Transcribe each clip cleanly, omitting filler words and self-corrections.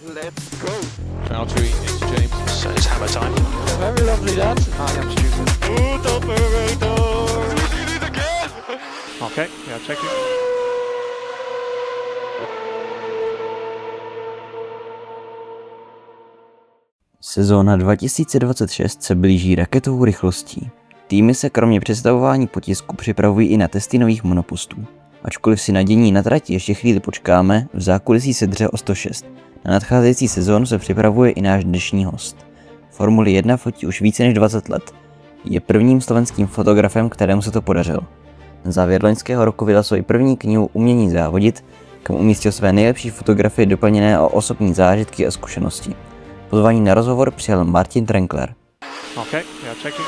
Let's go. Valtteri into James. So it's hammer time. Very lovely, that. I am stupid. Good operator. We did it again. Okay, yeah, checking. Sezóna 2026 se blíží raketovou rychlostí. Týmy se kromě představování potisku připravují i na testy nových monopostů. Ačkoliv si na dění na trati ještě chvíli počkáme, v zákulisí se dře o 106. Na nadcházející sezónu se připravuje i náš dnešní host. Formuli 1 fotí už více než 20 let. Je prvním slovenským fotografem, kterému se to podařilo. Na závěr loňského roku vydal svoji první knihu Umění závodit, kam umístil své nejlepší fotografie doplněné o osobní zážitky a zkušenosti. Pozvání na rozhovor přijal Martin Trenkler. Okay, yeah, checking.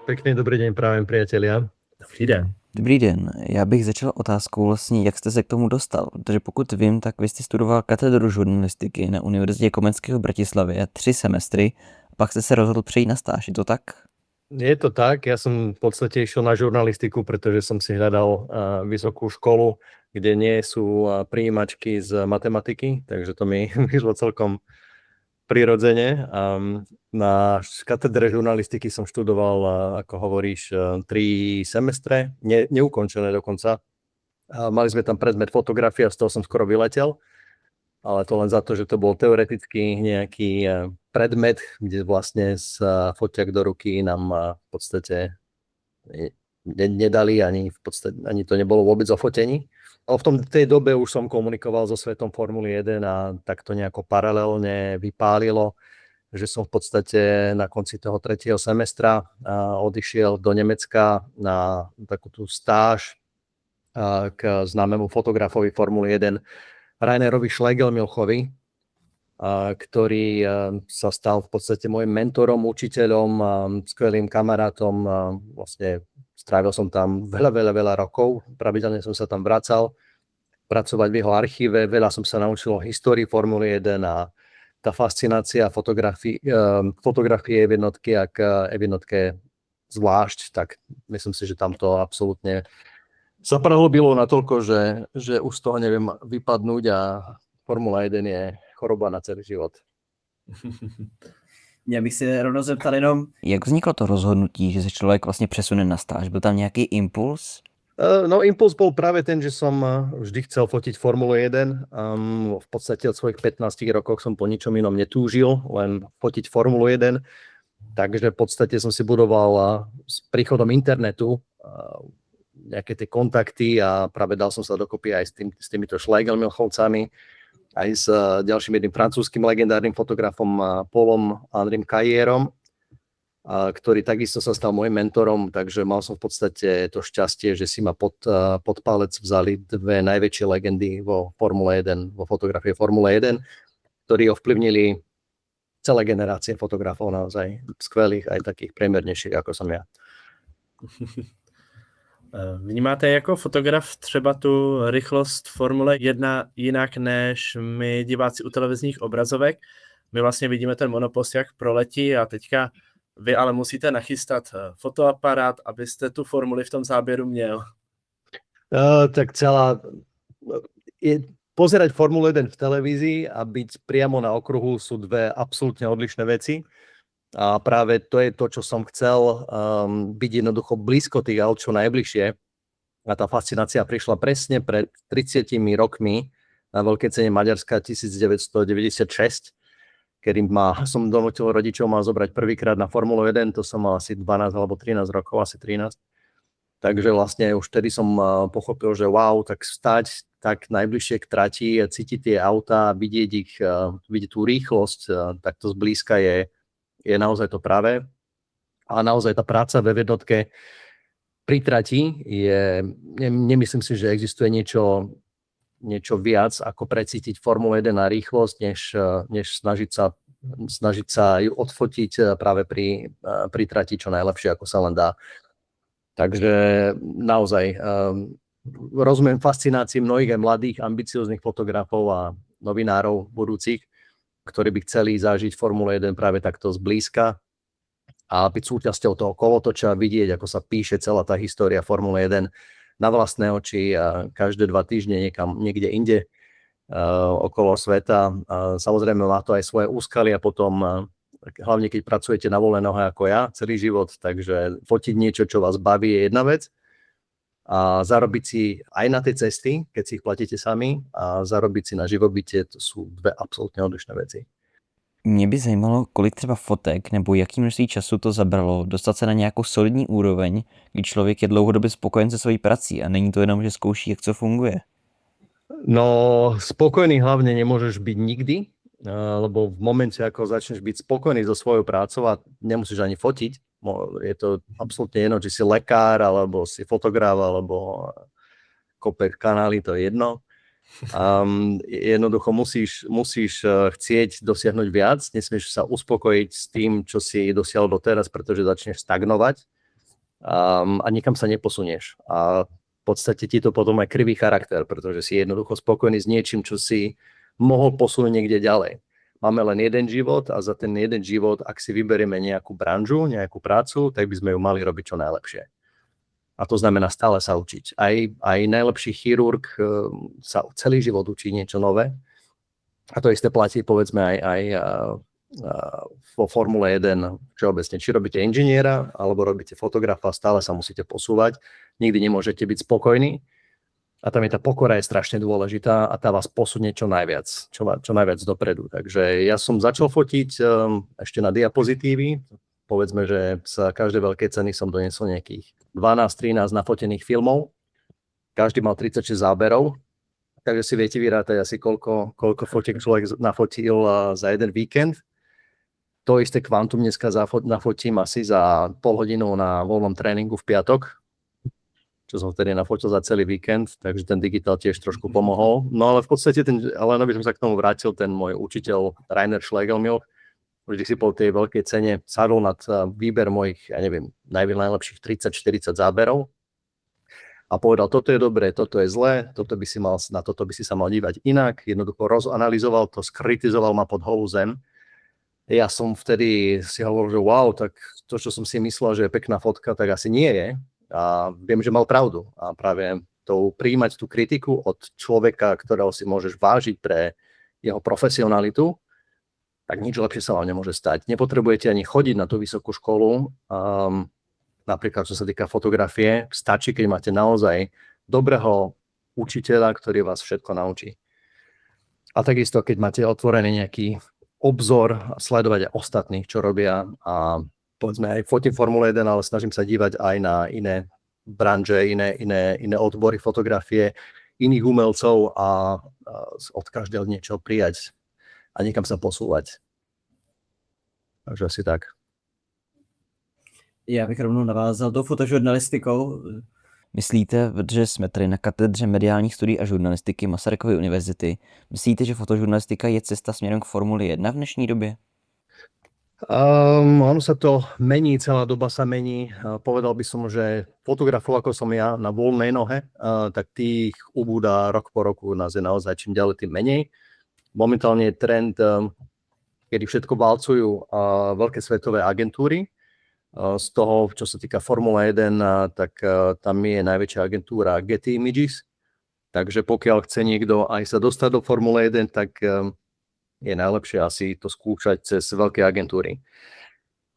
Pekný dobrý deň prajem, priatelia. Dobrý den. Dobrý den, já bych začal otázkou vlastně, jak jste se k tomu dostal, protože pokud vím, tak vy jste studoval katedru žurnalistiky na Univerzitě Komenského v Bratislavě 3 semestry, a pak jste se rozhodl přejít na stáž, je to tak? Je to tak, ja som v podstate išiel na žurnalistiku, pretože som si hľadal vysokú školu, kde nie sú prijímačky z matematiky, takže to mi vyšlo celkom prirodzene. Na katedre žurnalistiky som študoval, ako hovoríš, 3 semestre, neukončené dokonca. Mali sme tam predmet fotografia, z toho som skoro vyletel, ale to len za to, že to bol teoreticky nejaký predmet, kde vlastne sa foťak do ruky nám v podstate nedali, ani to nebolo vôbec o fotení. Ale v tej dobe už som komunikoval so svetom Formuly 1 a tak to nejako paralelne vypálilo, že som v podstate na konci toho 3. semestra odišiel do Nemecka na takú tú stáž k známemu fotografovi Formuly 1 Rainerovi Schlegelmilchovi, ktorý sa stal v podstate môjim mentorom, učiteľom, skvelým kamarátom. Vlastne strávil som tam veľa rokov, pravidelne som sa tam vracal pracovať v jeho archíve, veľa som sa naučil o histórii Formuly 1 a tá fascinácia fotografie jednotky a k jednotke zvlášť, tak myslím si, že tam to absolútne sa prehlbilo natoľko, že už z toho neviem vypadnúť a Formula 1 je choroba na celý život. Já bych se rovnou zeptal jenom... Jak vzniklo to rozhodnutí, že se člověk vlastně přesune na stáž? Byl tam nějaký impuls? No impuls bol práve ten, že som vždy chcel fotiť Formulu 1. V podstate od svojich 15 rokov som po ničom inom netúžil, len fotiť Formulu 1. Takže v podstate som si budoval s príchodom internetu nejaké tie kontakty a práve dal som sa dokopy aj s týmito Schlegelmilchovcami, aj s ďalším jedným francúzským legendárnym fotografom Paulom Henrym Caillerom, ktorý takisto sa stal môjim mentorom, takže mal som v podstate to šťastie, že si ma pod palec vzali dve najväčšie legendy vo Formule 1, vo fotografii Formule 1, ktorí ovplyvnili celé generácie fotografov naozaj skvelých, aj takých priemernejších, ako som ja. Vnímáte jako fotograf třeba tu rychlost Formule 1 jinak než my diváci u televizních obrazovek? My vlastně vidíme ten monopost, jak proletí a teďka vy ale musíte nachystat fotoaparát, abyste tu formuli v tom záběru měl. Tak pozerať Formulu 1 v televízii a byť priamo na okruhu sú dve absolútne odlišné veci. A práve to je to, čo som chcel, byť jednoducho blízko tých aut čo najbližšie. A tá fascinácia prišla presne pred 30 rokmi na veľkej cene Maďarska 1996, kedy som donútil rodičov mal zobrať prvýkrát na Formulu 1, to som mal asi 12 alebo 13 rokov, asi 13. Takže vlastne už vtedy som pochopil, že wow, tak stať tak najbližšie k trati, cítiť tie autá, vidieť tú rýchlosť, takto zblízka je naozaj to práve. A naozaj tá práca ve jednotke pri trati nemyslím si, že existuje niečo viac, ako precítiť Formule 1 na rýchlosť, než snažiť sa ju odfotiť práve pri trati čo najlepšie, ako sa len dá. Takže naozaj rozumiem fascinácii mnohých aj mladých, ambicióznych fotografov a novinárov budúcich, ktorí by chceli zažiť Formule 1 práve takto zblízka a byť súčasťou toho kolotoča, vidieť, ako sa píše celá tá história Formule 1 na vlastné oči a každé 2 týždne niekde inde okolo sveta. Samozrejme má to aj svoje úskalia potom, hlavne keď pracujete na voľnej nohe ako ja celý život, takže fotiť niečo, čo vás baví, je jedna vec. A zarobiť si aj na tej cesty, keď si ich platíte sami, a zarobiť si na živobytie, to sú 2 absolútne odlišné veci. Mě by zajímalo, kolik třeba fotek nebo jaký množství času to zabralo dostat se na nějakou solidní úroveň, kdy člověk je dlouhodobě spokojen se svojí prací a není to jenom, že zkouší, jak co funguje. No, spokojný hlavne nemôžeš byť nikdy, lebo v momente, ako začneš byť spokojný so svojou prácou a nemusíš ani fotiť, je to absolútne jedno, či si lekár, alebo si fotograf, alebo kope kanály, to je jedno. Jednoducho musíš chcieť dosiahnuť viac, nesmieš sa uspokojiť s tým, čo si dosiahol doteraz, pretože začneš stagnovať a nikam sa neposunieš. A v podstate ti to potom aj kriví charakter, pretože si jednoducho spokojný s niečím, čo si mohol posunúť niekde ďalej. Máme len jeden život a za ten jeden život, ak si vyberieme nejakú branžu, nejakú prácu, tak by sme ju mali robiť čo najlepšie. A to znamená stále sa učiť. Aj najlepší chirurg sa celý život učí niečo nové. A to isté platí, povedzme, aj vo Formule 1 všeobecne. Či robíte inžiniera, alebo robíte fotografa, stále sa musíte posúvať. Nikdy nemôžete byť spokojní. A tam je tá pokora je strašne dôležitá a tá vás posunie čo najviac dopredu. Takže ja som začal fotiť ešte na diapozitívy. Povedzme, že z každej veľkej ceny som doniesol nejakých 12-13 nafotených filmov. Každý mal 36 záberov. Takže si viete vyrátať asi koľko fotiek človek nafotil za jeden víkend. To isté kvantum dneska nafotím asi za pol hodinu na voľnom tréningu v piatok, čo som vtedy nafotil za celý víkend, takže ten digitál tiež trošku pomohol. No ale v podstate, ale aby som sa k tomu vrátil, ten môj učiteľ Rainer Schlegelmilch, vždy si po tej veľkej cene sadol nad výber mojich, ja neviem, najlepších 30-40 záberov a povedal, toto je dobré, toto je zlé, na toto by si sa mal dívať inak. Jednoducho rozanalyzoval to, skritizoval ma pod holú zem. Ja som vtedy si hovoril, že wow, tak to, čo som si myslel, že je pekná fotka, tak asi nie je. A viem, že mal pravdu. A práve prijímať tú kritiku od človeka, ktorého si môžeš vážiť pre jeho profesionalitu, tak nič lepšie sa vám nemôže stať. Nepotrebujete ani chodiť na tú vysokú školu. Napríklad, čo sa týka fotografie, stačí, keď máte naozaj dobrého učiteľa, ktorý vás všetko naučí. A takisto, keď máte otvorený nejaký obzor a sledovať aj ostatných, čo robia. A povedzme, aj fotím Formule 1, ale snažím sa dívať aj na iné branže, iné odbory fotografie, iných umelcov a od každého niečo prijať a niekam sa posúvať. Takže asi tak. Já bych rovnou navázal tou fotožurnalistikou. Myslíte, že jsme tady na katedře mediálních studií a žurnalistiky Masarykovy univerzity, myslíte, že fotožurnalistika je cesta směrem k Formuli 1 v dnešní době? Ono sa to mení, celá doba sa mení. Povedal by som, že fotografov ako som ja na voľnej nohe, tak tých ubúda rok po roku, nás je naozaj čím ďalej tým menej. Momentálne je trend, kedy všetko valcujú veľké svetové agentúry. Z toho, čo sa týka Formule 1, tak tam je najväčšia agentúra Getty Images. Takže pokiaľ chce niekto aj sa dostať do Formule 1, tak je najlepšie asi to skúšať cez veľké agentúry.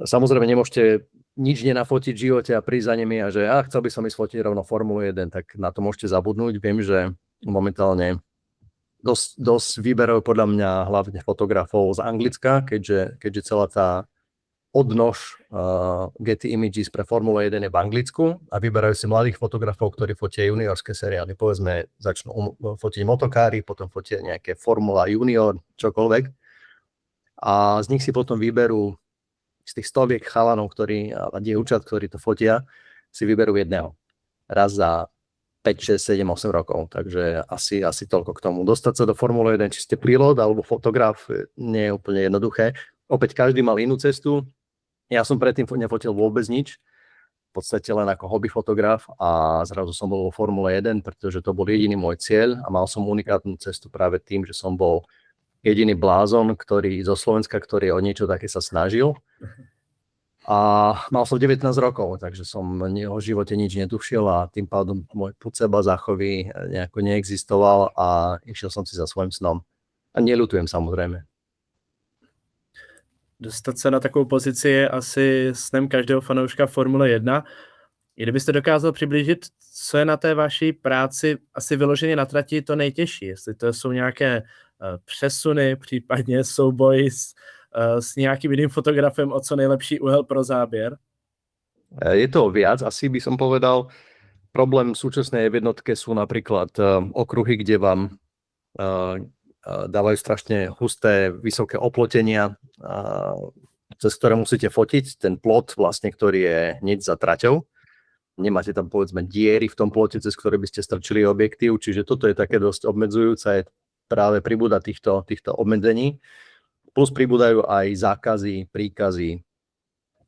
Samozrejme, nemôžete nič nenafotiť v živote a prísť za nimi a že chcel by som ísť fotiť rovno Formulu 1, tak na to môžete zabudnúť. Viem, že momentálne dosť vyberov podľa mňa hlavne fotografov z Anglicka, keďže celá tá odnož Getty Images pre Formule 1 je v Anglicku a vyberajú si mladých fotografov, ktorí fotia juniorské seriály. Povedzme, začnú fotiť motokári, potom fotia nejaké Formula Junior, čokoľvek. A z nich si potom vyberú z tých stoviek chalanov, a dievčat, ktorí to fotia, si vyberú jedného. Raz za 5, 6, 7, 8 rokov. Takže asi toľko k tomu. Dostať sa do Formule 1, či ste pilot alebo fotograf, nie je úplne jednoduché. Opäť každý mal inú cestu. Ja som predtým nefotil vôbec nič, v podstate len ako hobby fotograf a zrazu som bol vo Formule 1, pretože to bol jediný môj cieľ a mal som unikátnu cestu práve tým, že som bol jediný blázon, ktorý zo Slovenska, ktorý o niečo také sa snažil. A mal som 19 rokov, takže som o živote nič netušil a tým pádom môj pud seba záchovy nejako neexistoval a išiel som si za svojím snom. A neľutujem samozrejme. Dostat se na takovou pozici je asi snem každého fanouška Formule 1. I kdybyste dokázal přiblížit, co je na té vaší práci asi vyloženě na trati to nejtěžší, jestli to jsou nějaké přesuny, případně souboj s nějakým jiným fotografem o co nejlepší úhel pro záběr? Je to viac, asi by som povedal. Problém súčasnej jednotke sú napríklad okruhy, kde vám dávajú strašne husté, vysoké oplotenia, cez ktoré musíte fotiť. Ten plot vlastne, ktorý je hneď za traťou. Nemáte tam povedzme diery v tom plote, cez ktoré by ste strčili objektív, čiže toto je také dosť obmedzujúce, je práve pribúda týchto obmedzení. Plus pribúdajú aj zákazy, príkazy,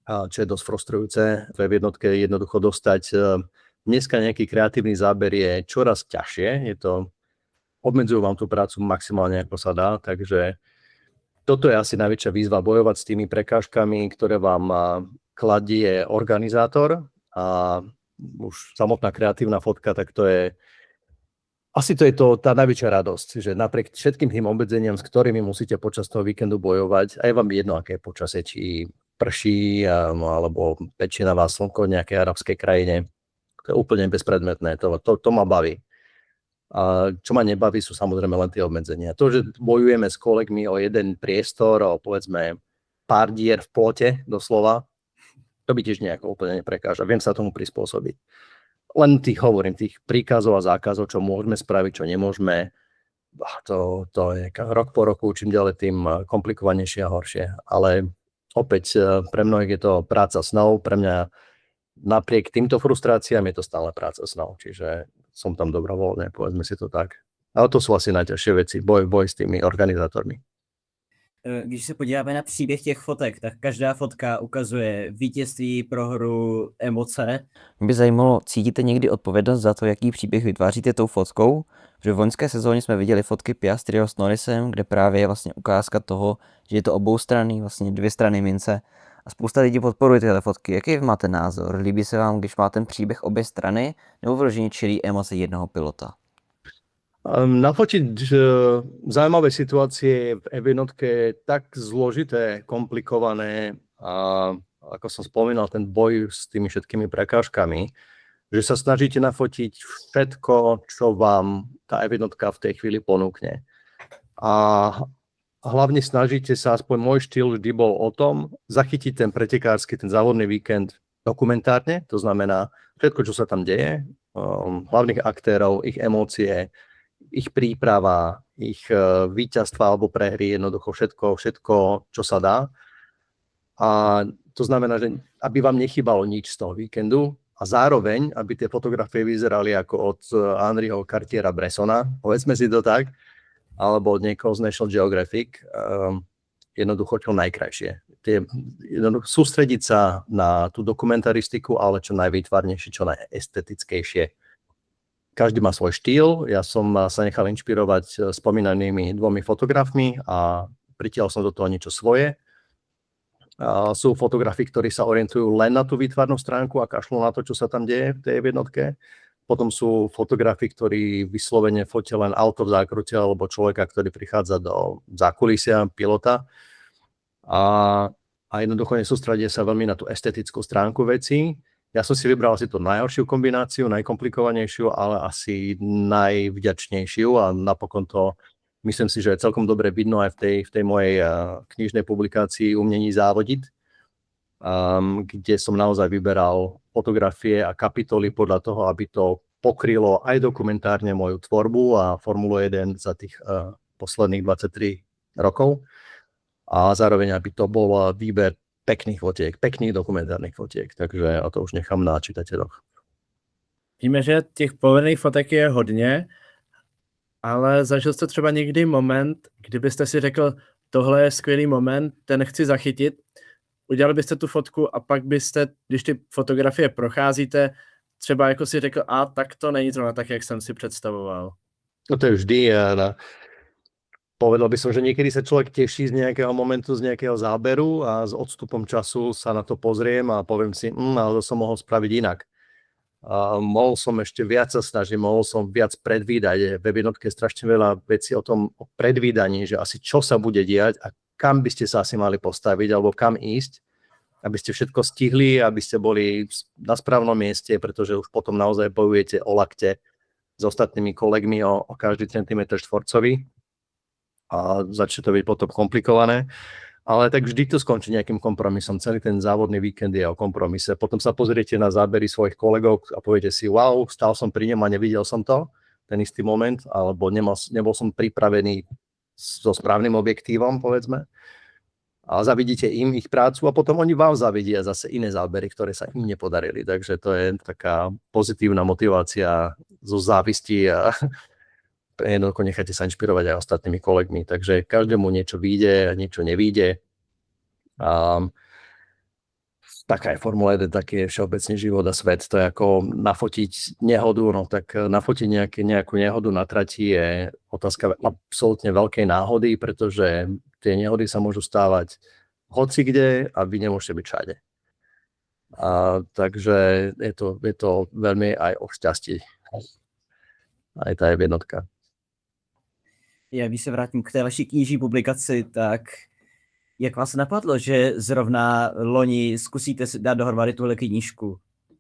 čo je dosť frustrujúce. V jednotke jednoducho dostať dneska nejaký kreatívny záber je čoraz ťažšie. Obmedzujú vám tú prácu maximálne ako sa dá, takže toto je asi najväčšia výzva, bojovať s tými prekážkami, ktoré vám kladie organizátor a už samotná kreatívna fotka, tak to je tá najväčšia radosť, že napriek všetkým tým obmedzeniam, s ktorými musíte počas toho víkendu bojovať, a je vám jedno, aké je počasie, či prší, alebo pečie na vás slnko v nejakej arabskej krajine, to je úplne bezpredmetné, to ma baví. A čo ma nebaví, sú samozrejme len tie obmedzenia. To, že bojujeme s kolegmi o jeden priestor, o povedzme pár dier v plote, doslova, to by tiež nejako úplne neprekáža. Viem sa tomu prispôsobiť. Len tých príkazov a zákazov, čo môžeme spraviť, čo nemôžeme, to je rok po roku, čím ďalej tým komplikovanejšie a horšie. Ale opäť pre mnohých je to práca snov, pre mňa napriek týmto frustráciám je to stále práca snov, čiže som tam dobrovoľne, povedzme si to tak. Ale to sú asi najťažšie veci, boj s tými organizátormi. Když se podíváme na příběh těch fotek, tak každá fotka ukazuje vítězství, prohru, emoce. Mě by zajímalo, cítíte někdy odpovědnost za to, jaký příběh vytváříte tou fotkou? Že v loňské sezóně jsme viděli fotky Piastriho s Norrisem, kde právě je vlastně ukázka toho, že je to oboustranný, vlastně dvě strany mince. A spousta lidí podporuje tyhle fotky. Jaký máte názor? Líbí se vám, když má ten příběh obě strany, nebo vyloženě čelí emoce jednoho pilota? Nafotiť zaujímavé situácie v F1 je tak zložité, komplikované a ako som spomínal, ten boj s tými všetkými prekážkami, že sa snažíte nafotiť všetko, čo vám tá F1 v tej chvíli ponúkne. A hlavne snažíte sa, aspoň môj štýl vždy bol o tom, zachytiť ten pretekársky, ten závodný víkend dokumentárne, to znamená všetko, čo sa tam deje, hlavných aktérov, ich emócie, ich príprava, ich víťazstva alebo prehry, jednoducho všetko, čo sa dá. A to znamená, že aby vám nechybalo nič z toho víkendu a zároveň, aby tie fotografie vyzerali ako od Henryho Cartiera-Bressona, povedzme si to tak, alebo od niekoho z National Geographic, jednoducho čo najkrajšie. Jednoducho sústrediť sa na tú dokumentaristiku, ale čo najvýtvarnejšie, čo najestetickejšie. Každý má svoj štýl, ja som sa nechal inšpirovať spomínanými dvomi fotografmi a pritiahol som do toho niečo svoje. Sú fotografi, ktorí sa orientujú len na tú výtvarnú stránku a kašľú na to, čo sa tam deje v tej jednotke. Potom sú fotografi, ktorí vyslovene fotia len auto v zákrute alebo človeka, ktorý prichádza do zákulisia, pilota. A jednoducho nesústredia sa veľmi na tú estetickú stránku vecí. Ja som si vybral asi tú najhoršiu kombináciu, najkomplikovanejšiu, ale asi najvďačnejšiu a napokon to myslím si, že je celkom dobre vidno aj v tej mojej knižnej publikácii Umění závodit, kde som naozaj vyberal fotografie a kapitoly podľa toho, aby to pokrylo aj dokumentárne moju tvorbu a Formulu 1 za tých posledných 23 rokov a zároveň, aby to bol výber pekných fotiek, pekných dokumentárnych fotiek, takže a to už nechám na čitateľoch. Víme, že těch povedených fotek je hodně, ale zažil jste třeba někdy moment, kdybyste si řekl, tohle je skvělý moment, ten chci zachytit, udělali byste tu fotku a pak byste, když ty fotografie procházíte, třeba jako si řekl, tak to není zrovna tak, jak jsem si představoval. No to je vždy povedal by som, že niekedy sa človek teší z nejakého momentu, z nejakého záberu a s odstupom času sa na to pozriem a poviem si, ale to som mohol spraviť inak. Mohol som ešte viac sa snažiť, mohol som viac predvídať. V jednotke je strašne veľa vecí o predvídaní, že asi čo sa bude diať a kam by ste sa asi mali postaviť alebo kam ísť, aby ste všetko stihli, aby ste boli na správnom mieste, pretože už potom naozaj bojujete o lakte s ostatnými kolegmi o každý centimetr štvorcový a začne to byť potom komplikované. Ale tak vždy to skončí nejakým kompromisom. Celý ten závodný víkend je o kompromise. Potom sa pozriete na zábery svojich kolegov a poviete si, wow, stál som pri ňom a nevidel som to, ten istý moment, alebo nebol som pripravený so správnym objektívom, povedzme. A zavidíte im ich prácu a potom oni vám zavidia zase iné zábery, ktoré sa im nepodarili. Takže to je taká pozitívna motivácia zo závisti a jednoducho necháte sa inšpirovať aj ostatnými kolegmi. Takže každému niečo vyjde a niečo nevyjde. Taká je Formula 1, taký je všeobecný život a svet. To je ako nafotiť nehodu, no tak nafotiť nejakú nehodu na trati je otázka absolútne veľkej náhody, pretože tie nehody sa môžu stávať hocikde a vy nemôžete byť všade. Takže je to veľmi aj o šťastí. Aj tá je jednotka. Když se vrátím k té vaší knížní publikaci, tak jak vás napadlo, že zrovna loni zkusíte dát dohromady tuhle knížku?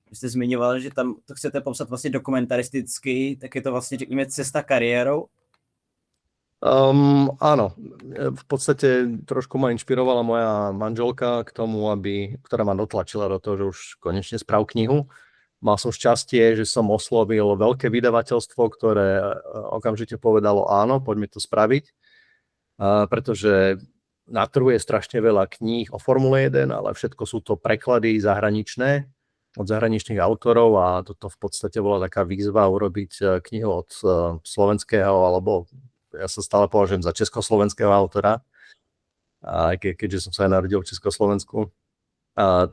Vy jste zmiňoval, že tam to chcete popsat vlastně dokumentaristicky, tak je to vlastně, řekněme, cesta kariérou? Áno, v podstate trošku ma inšpirovala moja manželka k tomu, ktorá ma dotlačila do toho, že už konečne sprav knihu. Mal som šťastie, že som oslovil veľké vydavateľstvo, ktoré okamžite povedalo áno, poďme to spraviť, pretože na trhu je strašne veľa kníh o Formule 1, ale všetko sú to preklady zahraničné od zahraničných autorov a toto v podstate bola taká výzva urobiť knihu od slovenského, alebo ja sa stále považujem za československého autora, keďže som sa aj narodil v Československu.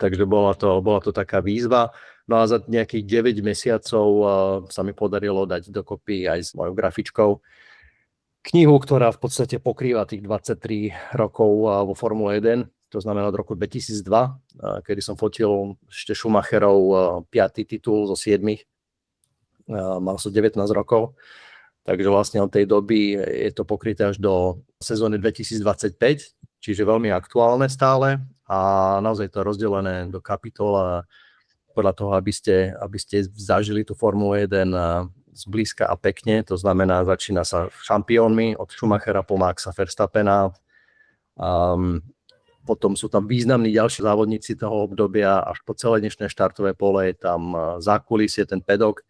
Takže bola to taká výzva. No a za nejakých 9 mesiacov sa mi podarilo dať dokopy aj s mojou grafičkou knihu, ktorá v podstate pokrýva tých 23 rokov vo Formule 1, to znamená od roku 2002, kedy som fotil ešte Schumacherov 5. titul zo 7. Mal som 19 rokov, takže vlastne od tej doby je to pokryté až do sezóny 2025, čiže veľmi aktuálne stále a naozaj to rozdelené do kapitol a podľa toho, aby ste zažili tú Formulu 1 zblízka a pekne, to znamená, začína sa šampiónmi od Schumachera po Maxa Verstappena. Potom sú tam významní ďalší závodníci toho obdobia, až po celé dnešné štartové pole, je tam zákulisie, ten pedok,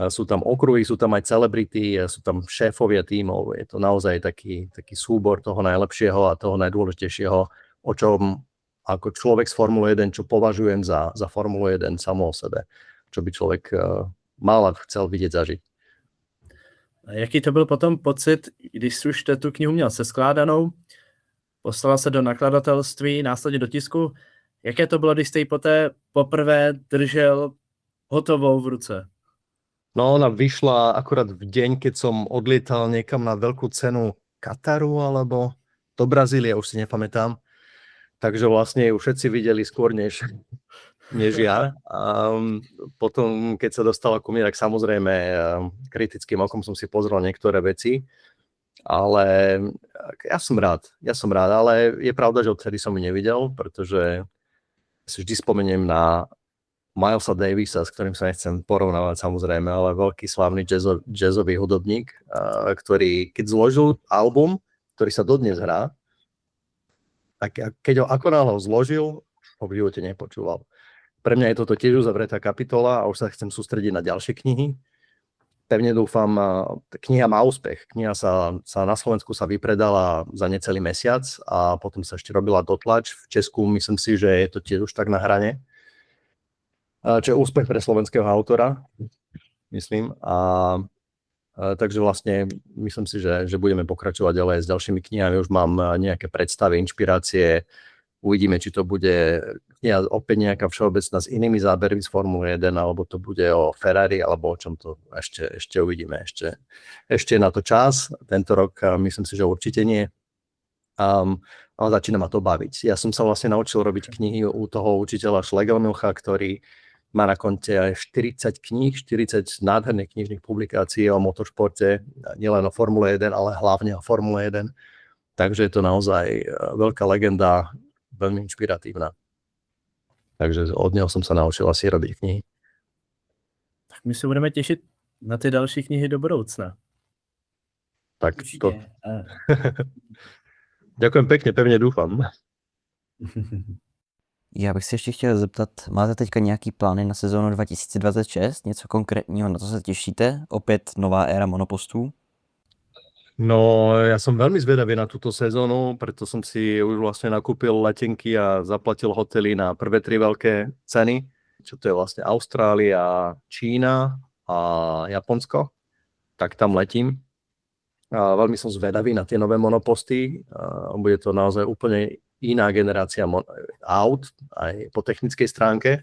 sú tam okruhy, sú tam aj celebrity, sú tam šéfovia tímov, je to naozaj taký súbor toho najlepšieho a toho najdôležitejšieho, o čom ako človek z Formule 1, čo považujem za Formulu 1 samo o sebe, čo by človek mal a chcel vidět, zažít. A jaký to byl potom pocit, když už jste tu knihu měl seskládanou, poslala se do nakladatelství, následně do tisku, jaké to bylo, když jste ji poté poprvé držel hotovou v ruce? No ona vyšla akurát v deň, keď som odlietal niekam na veľkú cenu Kataru alebo do Brazílie, už si nepamätám. Takže vlastne ju všetci videli skôr než ja. A potom, keď sa dostala ku mne, tak samozrejme kritickým okom som si pozrel niektoré veci, ale ja som rád, ale je pravda, že odtedy som ju nevidel, pretože si vždy spomeniem na Milesa Davisa, s ktorým sa nechcem porovnávať samozrejme, ale veľký slávny jazzový hudobník, ktorý keď zložil album, ktorý sa dodnes hrá, tak keď ho akonáhle zložil, ho v živote nepočúval. Pre mňa je toto tiež uzavretá kapitola a už sa chcem sústrediť na ďalšie knihy. Pevne dúfam, kniha má úspech. Kniha sa na Slovensku sa vypredala za necelý mesiac a potom sa ešte robila dotlač. V Česku myslím si, že je to tiež už tak na hrane. Čo je úspech pre slovenského autora, myslím. Takže vlastne myslím si, že budeme pokračovať ďalej s ďalšími knihami. Už mám nejaké predstavy, inšpirácie, Uvidíme, či to bude opäť nejaká všeobecná s inými zábermi z Formuly 1, alebo to bude o Ferrari, alebo o čom to ešte uvidíme. Ešte je na to čas. Tento rok myslím si, že určite nie. Ale začína ma to baviť. Ja som sa vlastne naučil robiť knihy u toho učiteľa Schlegelmilcha, ktorý má na konte aj 40 kníh, 40 nádherných knižných publikácií o motoršporte, nielen o Formule 1, ale hlavne o Formule 1. Takže je to naozaj veľká legenda, veľmi inšpiratívna. Takže od něho jsem se naučil asi robiť knihy. Tak my se budeme těšit na ty další knihy do budoucna. Tak Určitě. to... Ďakujem pekne, pevne dúfam. Já bych se ještě chtěl zeptat, máte teďka nějaký plány na sezónu 2026? Něco konkrétního, na co se těšíte? Opět nová éra monopostů? No, ja som veľmi zvedavý na túto sezónu, preto som si už vlastne nakúpil letenky a zaplatil hotely na prvé 3 veľké ceny, čo to je vlastne Austrália, Čína a Japonsko. Tak tam letím. A veľmi som zvedavý na tie nové monoposty. Bude to naozaj úplne iná generácia aut, aj po technickej stránke.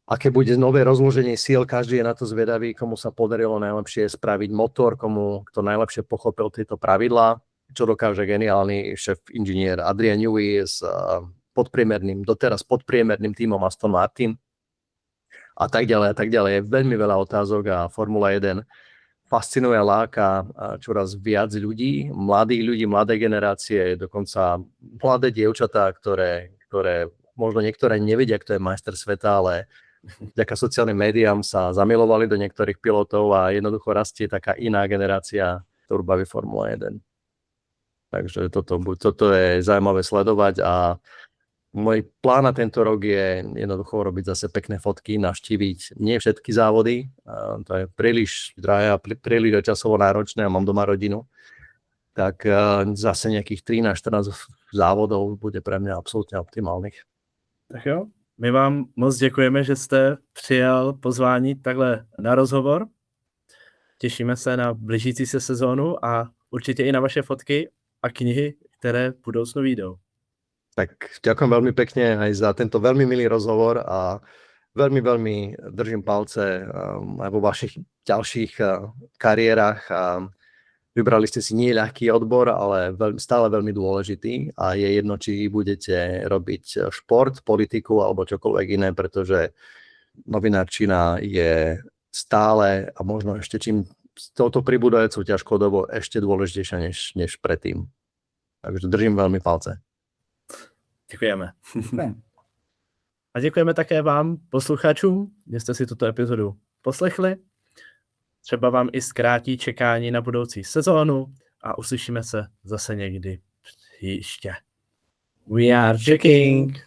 Aké bude nové rozloženie síl, každý je na to zvedavý, komu sa podarilo najlepšie spraviť motor, kto najlepšie pochopil tieto pravidlá, čo dokáže geniálny šéf inžinier Adrian Newey s doteraz podpriemerným tímom Aston Martin a tak ďalej a tak ďalej. Je veľmi veľa otázok a Formula 1 fascinuje a láka čoraz viac ľudí, mladých ľudí, mladé generácie, dokonca mladé dievčatá, ktoré možno niektoré nevedia, kto je majster sveta, ale vďaka sociálnym médiám sa zamilovali do niektorých pilotov a jednoducho rastie taká iná generácia, ktorú baví Formula 1. Takže toto je zaujímavé sledovať a môj plán na tento rok je jednoducho robiť zase pekné fotky, navštíviť nie všetky závody, to je príliš drahé a príliš časovo náročné a mám doma rodinu, tak zase nejakých 13-14 závodov bude pre mňa absolútne optimálnych. Tak jo, my vám moc děkujeme, že jste přijal pozvání takhle na rozhovor. Těšíme se na blížící se sezónu a určitě i na vaše fotky a knihy, které v budoucnu vyjdou. Tak ďakujem veľmi pekne aj za tento veľmi milý rozhovor a veľmi, veľmi držím palce aj vo vašich ďalších kariérach. Vybrali ste si nie ľahký odbor, ale stále veľmi dôležitý a je jedno, či budete robiť šport, politiku alebo čokoľvek iné, pretože novinárčina je stále a možno ešte čím s touto pribúdajúcou ťažkou dobou ešte dôležitejšia než predtým. Takže držím veľmi palce. Děkujeme. A děkujeme také vám, posluchačům, že jste si tuto epizodu poslechli. Třeba vám i zkrátí čekání na budoucí sezónu a uslyšíme se zase někdy příště. We are checking.